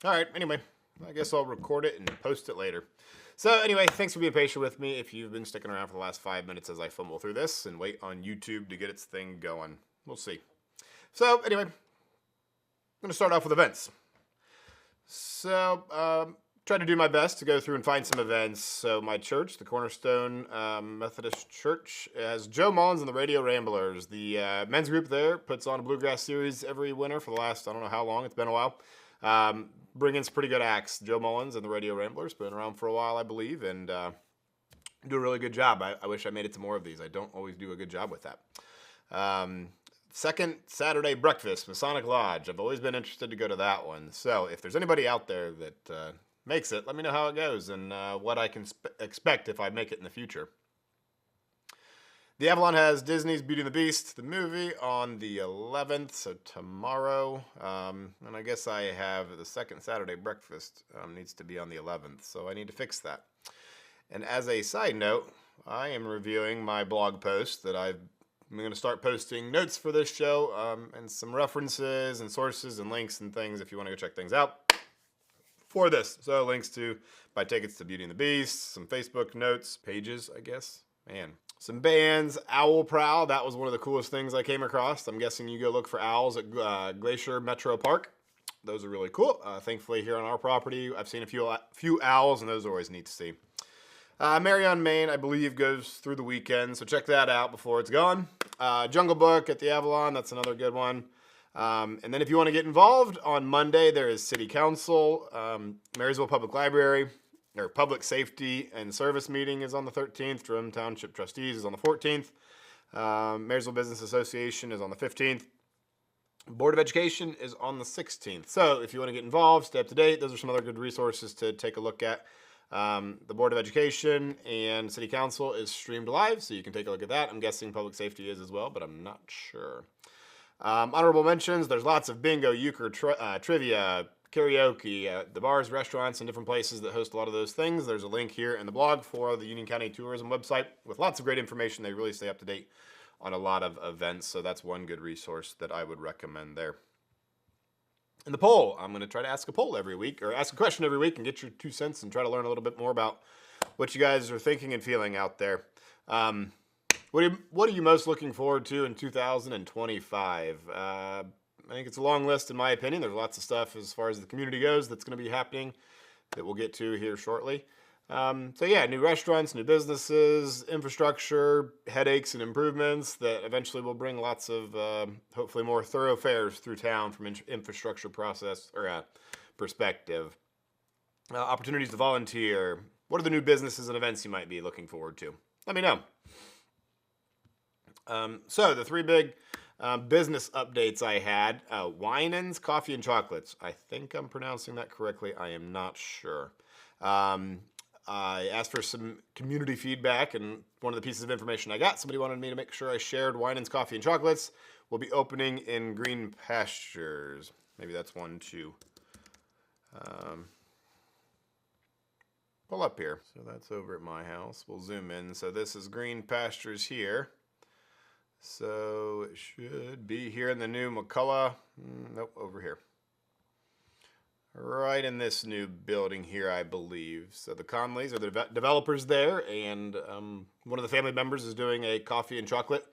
All right, anyway, I guess I'll record it and post it later. So anyway, thanks for being patient with me if you've been sticking around for the last 5 minutes as I fumble through this and wait on YouTube to get its thing going. We'll see. So anyway, I'm going to start off with events. So, try to do my best to go through and find some events. So, my church, the Cornerstone Methodist Church, has Joe Mullins and the Radio Ramblers. The men's group there puts on a bluegrass series every winter for the last, I don't know how long, it's been a while. Bring in some pretty good acts. Joe Mullins and the Radio Ramblers, been around for a while, I believe, and do a really good job. I wish I made it to more of these. I don't always do a good job with that. Second Saturday breakfast, Masonic Lodge. I've always been interested to go to that one. So if there's anybody out there that makes it, let me know how it goes and what I can expect if I make it in the future. The Avalon has Disney's Beauty and the Beast, the movie, on the 11th, so tomorrow. And I guess I have the second Saturday breakfast needs to be on the 11th, so I need to fix that. And as a side note, I am reviewing my blog post that I'm going to start posting notes for this show and some references and sources and links and things if you want to go check things out for this. So links to buy tickets to Beauty and the Beast, some Facebook notes, pages, I guess. Man. Some bands, Owl Prowl, that was one of the coolest things I came across. I'm guessing you go look for owls at Glacier Metro Park. Those are really cool. Thankfully here on our property, I've seen a few owls, and those are always neat to see. Marion, Maine, I believe, goes through the weekend, so check that out before it's gone. Jungle Book at the Avalon, that's another good one. And then if you want to get involved, on Monday there is City Council, Marysville Public Library, or Public Safety and Service meeting is on the 13th, Durham Township Trustees is on the 14th, Marysville Business Association is on the 15th, Board of Education is on the 16th. So if you want to get involved, stay up to date, those are some other good resources to take a look at. The Board of Education and City Council is streamed live, so you can take a look at that. I'm guessing Public Safety is as well, but I'm not sure. Honorable mentions, there's lots of bingo, euchre, trivia, karaoke, the bars, restaurants, and different places that host a lot of those things. There's a link here in the blog for the Union County Tourism website with lots of great information. They really stay up to date on a lot of events, so that's one good resource that I would recommend there. In the poll, I'm going to try to ask a poll every week, or ask a question every week and get your 2 cents and try to learn a little bit more about what you guys are thinking and feeling out there. What are you most looking forward to in 2025? I think it's a long list in my opinion. There's lots of stuff as far as the community goes that's going to be happening that we'll get to here shortly. So yeah, new restaurants, new businesses, infrastructure, headaches and improvements that eventually will bring lots of, hopefully more thoroughfares through town from infrastructure process or perspective. Opportunities to volunteer. What are the new businesses and events you might be looking forward to? Let me know. So the three big business updates I had, Winans Coffee and Chocolates. I think I'm pronouncing that correctly. I am not sure. I asked for some community feedback, and one of the pieces of information I got, somebody wanted me to make sure I shared Winans Coffee and Chocolates will be opening in Green Pastures. Maybe that's one to pull up here. So that's over at my house. We'll zoom in. So this is Green Pastures here. So it should be here in the new McCullough. Nope, over here. Right in this new building here, I believe. So the Conleys are the developers there, and one of the family members is doing a coffee and chocolate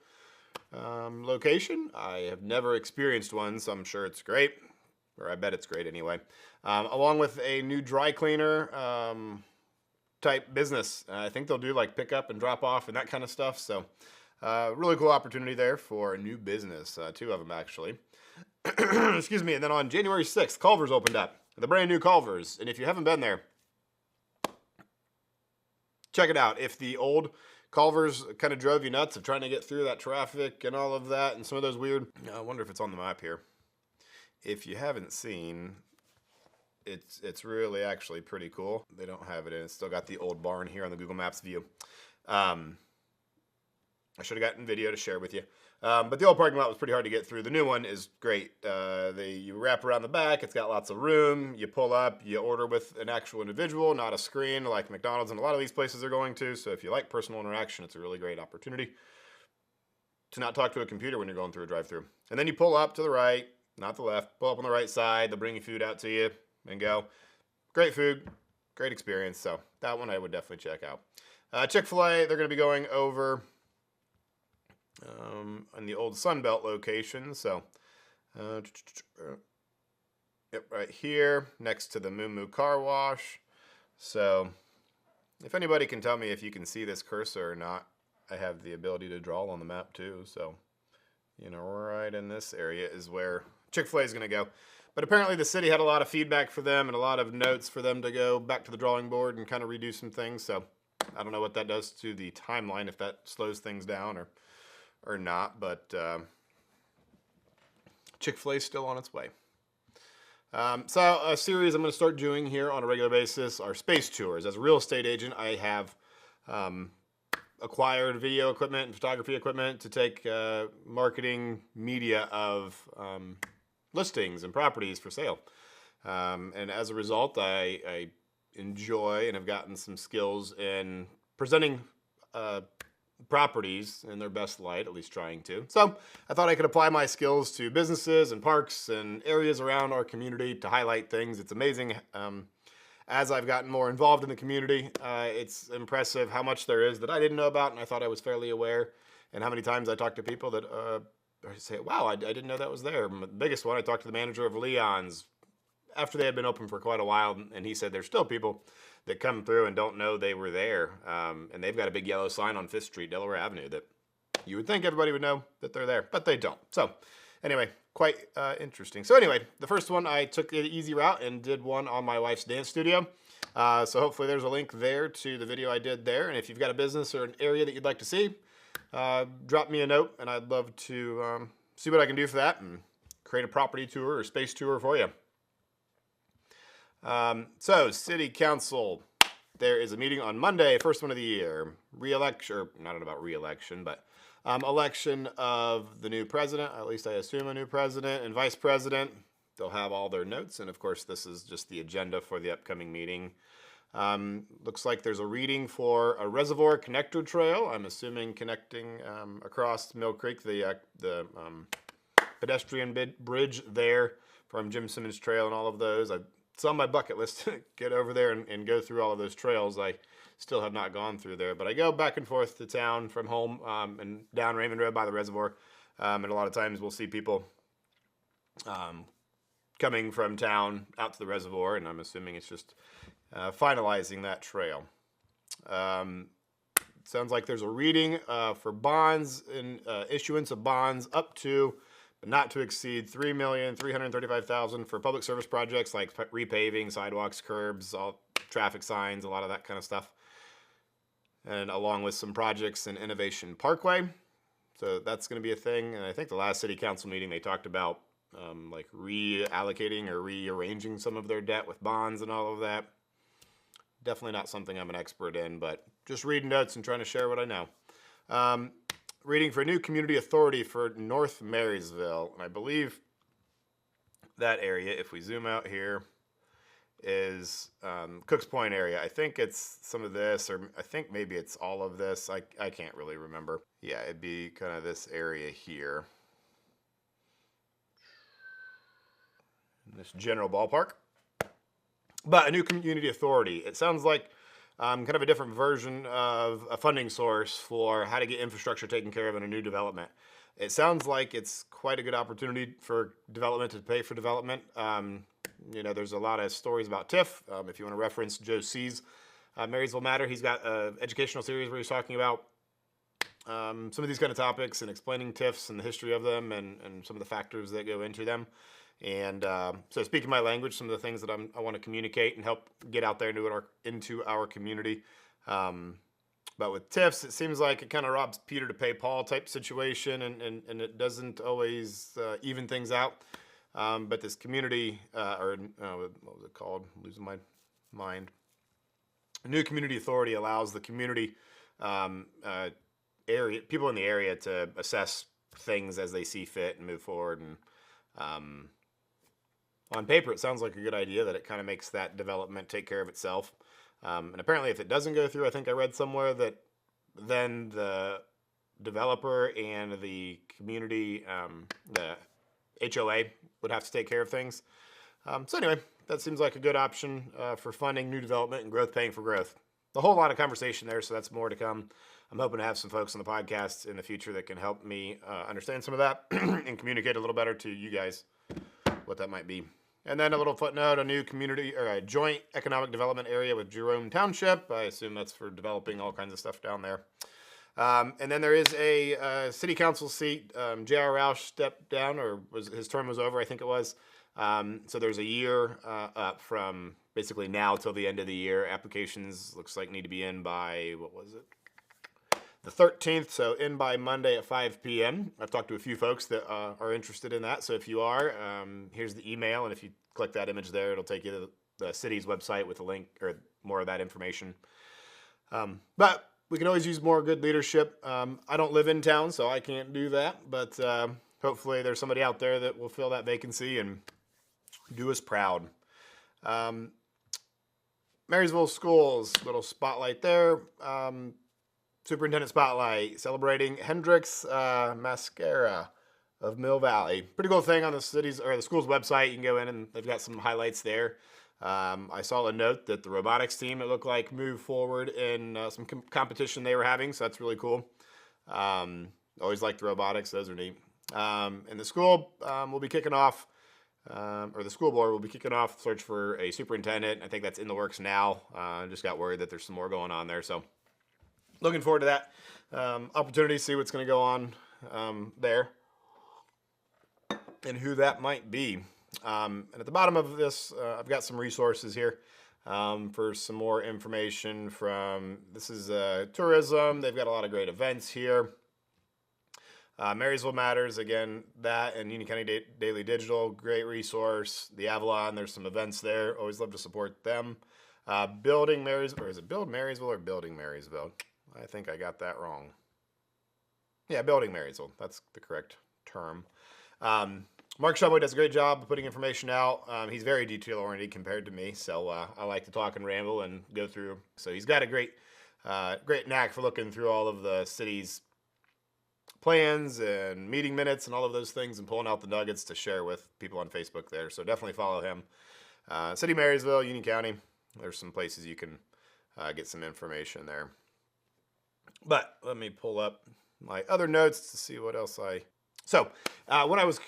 location. I have never experienced one, so I'm sure it's great, or I bet it's great anyway. Along with a new dry cleaner type business. I think they'll do like pick up and drop off and that kind of stuff. So really cool opportunity there for a new business, two of them actually. Excuse me. And then on January 6th, Culver's opened up. The brand new Culver's. And if you haven't been there, check it out. If the old Culver's kind of drove you nuts of trying to get through that traffic and all of that and some of those weird, I wonder if it's on the map here. If you haven't seen, it's really actually pretty cool. They don't have it in. It's still got the old barn here on the Google Maps view. I should have gotten video to share with you. But the old parking lot was pretty hard to get through. The new one is great. You wrap around the back. It's got lots of room. You pull up. You order with an actual individual, not a screen like McDonald's and a lot of these places are going to. So if you like personal interaction, it's a really great opportunity to not talk to a computer when you're going through a drive-thru. And then you pull up to the right, not the left. Pull up on the right side. They'll bring your food out to you. and go. Great food, great experience. So that one I would definitely check out. Chick-fil-A, they're going to be going over in the old Sunbelt location. So, yep, right here next to the Moo Moo Car Wash. So, if anybody can tell me if you can see this cursor or not, I have the ability to draw on the map too. So, right in this area is where Chick-fil-A is going to go. But apparently the city had a lot of feedback for them and a lot of notes for them to go back to the drawing board and kind of redo some things. So I don't know what that does to the timeline, if that slows things down or not. But Chick-fil-A is still on its way. So a series I'm going to start doing here on a regular basis are space tours. As a real estate agent, I have acquired video equipment and photography equipment to take marketing media of listings and properties for sale. And as a result, I enjoy and have gotten some skills in presenting properties in their best light, at least trying to. So I thought I could apply my skills to businesses and parks and areas around our community to highlight things. It's amazing. As I've gotten more involved in the community, it's impressive how much there is that I didn't know about and I thought I was fairly aware, and how many times I talk to people that say, wow, I didn't know that was there. The biggest one, I talked to the manager of Leon's after they had been open for quite a while, and he said there's still people that come through and don't know they were there, and they've got a big yellow sign on 5th Street, Delaware Avenue, that you would think everybody would know that they're there, but they don't. So anyway, quite interesting. So anyway, the first one, I took the easy route and did one on my wife's dance studio. So hopefully there's a link there to the video I did there. And if you've got a business or an area that you'd like to see, drop me a note, and I'd love to see what I can do for that and create a property tour or space tour for you. So City Council, there is a meeting on Monday, first one of the year. Re-election, or not about re-election, but election of the new president, at least I assume a new president and vice president. They'll have all their notes, and of course this is just the agenda for the upcoming meeting. Looks like there's a reading for a reservoir connector trail. I'm assuming connecting across Mill Creek, the pedestrian bridge there from Jim Simmons Trail and all of those. It's on my bucket list to get over there and go through all of those trails. I still have not gone through there, but I go back and forth to town from home and down Raymond Road by the reservoir, and a lot of times we'll see people coming from town out to the reservoir, and I'm assuming it's just finalizing that trail. Sounds like there's a reading for bonds and issuance of bonds up to, but not to exceed, $3,335,000 for public service projects like repaving, sidewalks, curbs, all traffic signs, a lot of that kind of stuff, and along with some projects in Innovation Parkway. So that's going to be a thing. And I think the last city council meeting they talked about like reallocating or rearranging some of their debt with bonds and all of that. Definitely not something I'm an expert in, but just reading notes and trying to share what I know. Reading for a new community authority for North Marysville. And I believe that area, if we zoom out here, is Cooks Point area. I think it's some of this, or I think maybe it's all of this. I can't really remember. Yeah, it'd be kind of this area here. In this general ballpark. But a new community authority. It sounds like kind of a different version of a funding source for how to get infrastructure taken care of in a new development. It sounds like it's quite a good opportunity for development to pay for development. There's a lot of stories about TIF. If you want to reference Joe C's Marysville Matter, he's got an educational series where he's talking about some of these kind of topics and explaining TIFs and the history of them and some of the factors that go into them. And so speaking my language, some of the things that I want to communicate and help get out there into our community. But with TIFs, it seems like it kind of robs Peter to pay Paul type situation, and it doesn't always even things out. But this community, what was it called? I'm losing my mind. A new community authority allows the community people in the area to assess things as they see fit and move forward. And on paper, it sounds like a good idea that it kind of makes that development take care of itself. And apparently, if it doesn't go through, I think I read somewhere that then the developer and the community, the HOA, would have to take care of things. So anyway, that seems like a good option for funding new development and growth paying for growth. A whole lot of conversation there, so that's more to come. I'm hoping to have some folks on the podcast in the future that can help me understand some of that and communicate a little better to you guys what that might be. And then a little footnote, a new community or a joint economic development area with Jerome Township. I assume that's for developing all kinds of stuff down there. And then there is a city council seat. J.R. Roush stepped down, or his term was over, I think it was. So there's a year up from basically now till the end of the year. Applications looks like need to be in by, what was it? The 13th, so in by Monday at 5 p.m. I've talked to a few folks that are interested in that. So if you are, here's the email. And if you click that image there, it'll take you to the city's website with a link or more of that information. But we can always use more good leadership. I don't live in town, so I can't do that. But hopefully there's somebody out there that will fill that vacancy and do us proud. Marysville Schools, little spotlight there. Superintendent Spotlight, celebrating Hendrix Mascara of Mill Valley. Pretty cool thing on the city's or the school's website. You can go in and they've got some highlights there. I saw a note that the robotics team, it looked like, moved forward in some competition they were having, so that's really cool. Always liked the robotics; those are neat. And the school will be kicking off, or the school board will be kicking off the search for a superintendent. I think that's in the works now. Just got word that there's some more going on there, so. Looking forward to that opportunity, see what's going to go on there and who that might be. And at the bottom of this, I've got some resources here for some more information from, this is tourism. They've got a lot of great events here. Marysville Matters, again, that and Union County Daily Digital, great resource. The Avalon, there's some events there. Always love to support them. Building Marysville, or is it Build Marysville or Building Marysville? I think I got that wrong. Yeah, Building Marysville. That's the correct term. Mark Shumway does a great job of putting information out. He's very detail-oriented compared to me, so I like to talk and ramble and go through. So he's got a great knack for looking through all of the city's plans and meeting minutes and all of those things and pulling out the nuggets to share with people on Facebook there. So definitely follow him. City of Marysville, Union County. There's some places you can get some information there. But let me pull up my other notes to see what else So when I was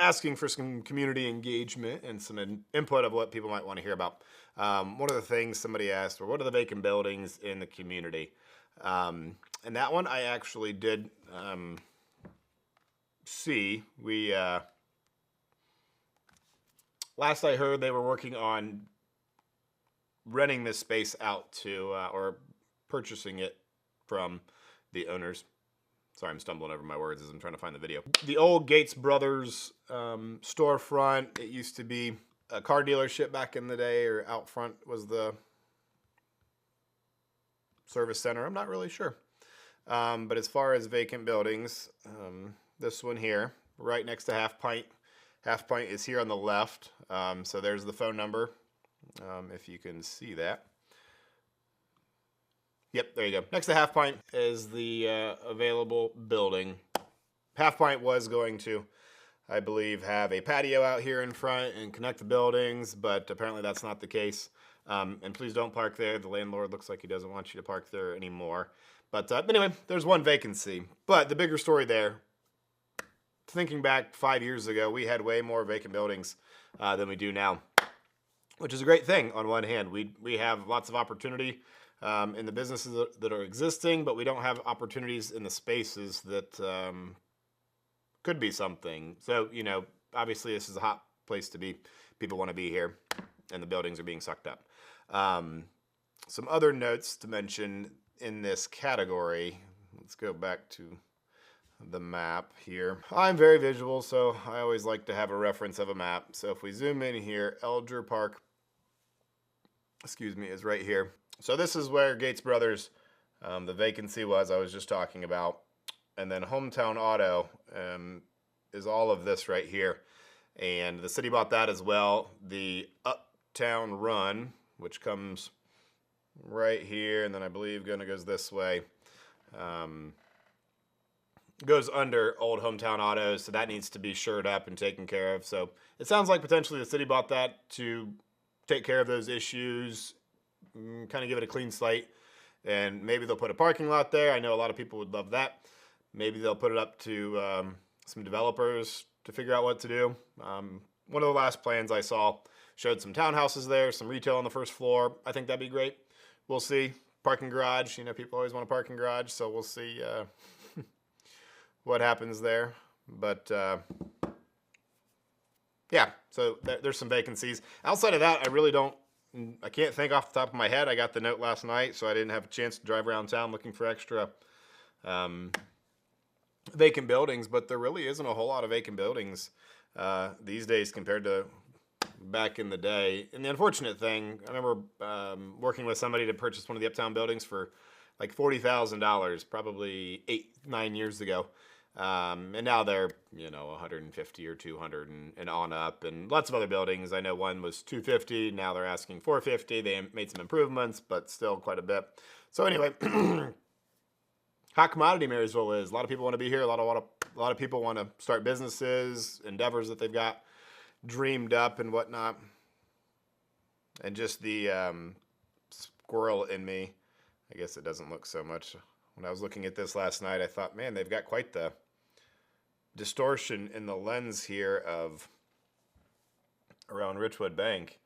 asking for some community engagement and some input of what people might want to hear about, one of the things somebody asked were, what are the vacant buildings in the community? And that one I actually did see. Last I heard, they were working on renting this space out to, or purchasing it from the owners. Sorry, I'm stumbling over my words as I'm trying to find the video. The old Gates Brothers storefront, it used to be a car dealership back in the day, or out front was the service center. I'm not really sure. But as far as vacant buildings, this one here, right next to Half Pint. Half Pint is here on the left. So there's the phone number, if you can see that. Yep, there you go. Next to Half Pint is the available building. Half Pint was going to, I believe, have a patio out here in front and connect the buildings, but apparently that's not the case. And please don't park there. The landlord looks like he doesn't want you to park there anymore. But anyway, there's one vacancy. But the bigger story there, thinking back 5 years ago, we had way more vacant buildings than we do now, which is a great thing on one hand. We have lots of opportunity in the businesses that are existing, but we don't have opportunities in the spaces that could be something. So, you know, obviously this is a hot place to be. People want to be here, and the buildings are being sucked up. Some other notes to mention in this category. Let's go back to the map here. I'm very visual, so I always like to have a reference of a map. So if we zoom in here, Elger Park, is right here. So this is where Gates Brothers, the vacancy was I was just talking about. And then Hometown Auto is all of this right here. And the city bought that as well. The Uptown Run, which comes right here, and then I believe goes this way, goes under Old Hometown Autos, so that needs to be shored up and taken care of. So it sounds like potentially the city bought that to take care of those issues, kind of give it a clean slate, and maybe they'll put a parking lot there. I know a lot of people would love that. Maybe they'll put it up to some developers to figure out what to do. One of the last plans I saw showed some townhouses there, some retail on the first floor. I think that'd be great. We'll see. Parking garage, people always want a parking garage, so we'll see what happens there. But yeah, so there's some vacancies. Outside of that, I can't think off the top of my head. I got the note last night, so I didn't have a chance to drive around town looking for extra vacant buildings, but there really isn't a whole lot of vacant buildings these days compared to back in the day. And the unfortunate thing, I remember working with somebody to purchase one of the Uptown buildings for like $40,000, probably 8-9 years ago. And now they're, 150 or 200 and on up, and lots of other buildings. I know one was 250. Now they're asking 450. They made some improvements, but still quite a bit. So anyway, hot commodity Marysville is. A lot of people want to be here. A lot of people want to start businesses, endeavors that they've got dreamed up and whatnot. And just the squirrel in me, I guess it doesn't look so much. When I was looking at this last night, I thought, man, they've got quite the distortion in the lens here of around Richwood Bank.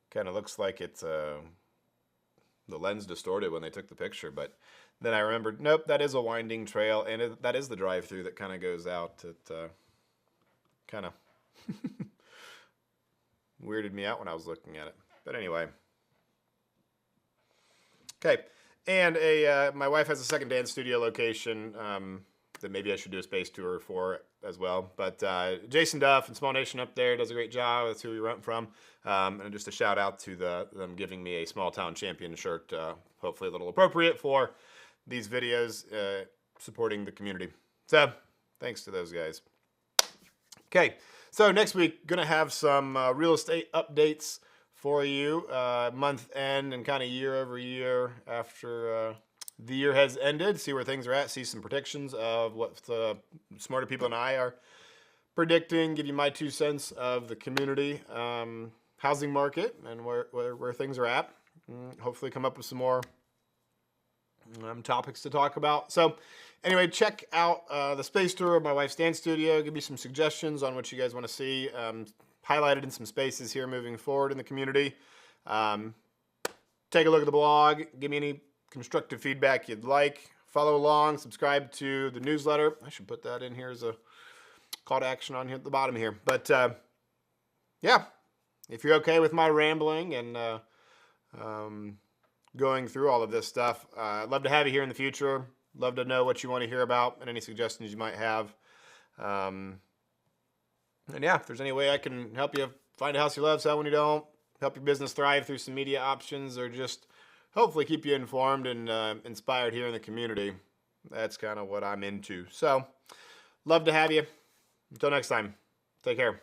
Kind of looks like it's the lens distorted when they took the picture, but then I remembered, nope, that is a winding trail, and that is the drive-through that kind of goes out. It kind of weirded me out when I was looking at it. But anyway. Okay. And my wife has a second dance studio location that maybe I should do a space tour for as well. But Jason Duff and Small Nation up there does a great job. That's who we rent from. And just a shout out to them giving me a Small Town Champion shirt, hopefully a little appropriate for these videos supporting the community. So thanks to those guys. Okay, so next week, going to have some real estate updates for you, month end and kind of year over year after the year has ended. See where things are at, see some predictions of what the smarter people than I are predicting, give you my 2 cents of the community housing market and where things are at. Hopefully come up with some more topics to talk about. So anyway, check out the space tour of my wife's dance studio. Give me some suggestions on what you guys want to see highlighted in some spaces here moving forward in the community. Take a look at the blog. Give me any constructive feedback you'd like. Follow along. Subscribe to the newsletter. I should put that in here as a call to action on here at the bottom here. But yeah, if you're okay with my rambling and going through all of this stuff, I'd love to have you here in the future. Love to know what you want to hear about and any suggestions you might have. And yeah, if there's any way I can help you find a house you love, sell when you don't, help your business thrive through some media options, or just hopefully keep you informed and inspired here in the community, that's kind of what I'm into. So, love to have you. Until next time, take care.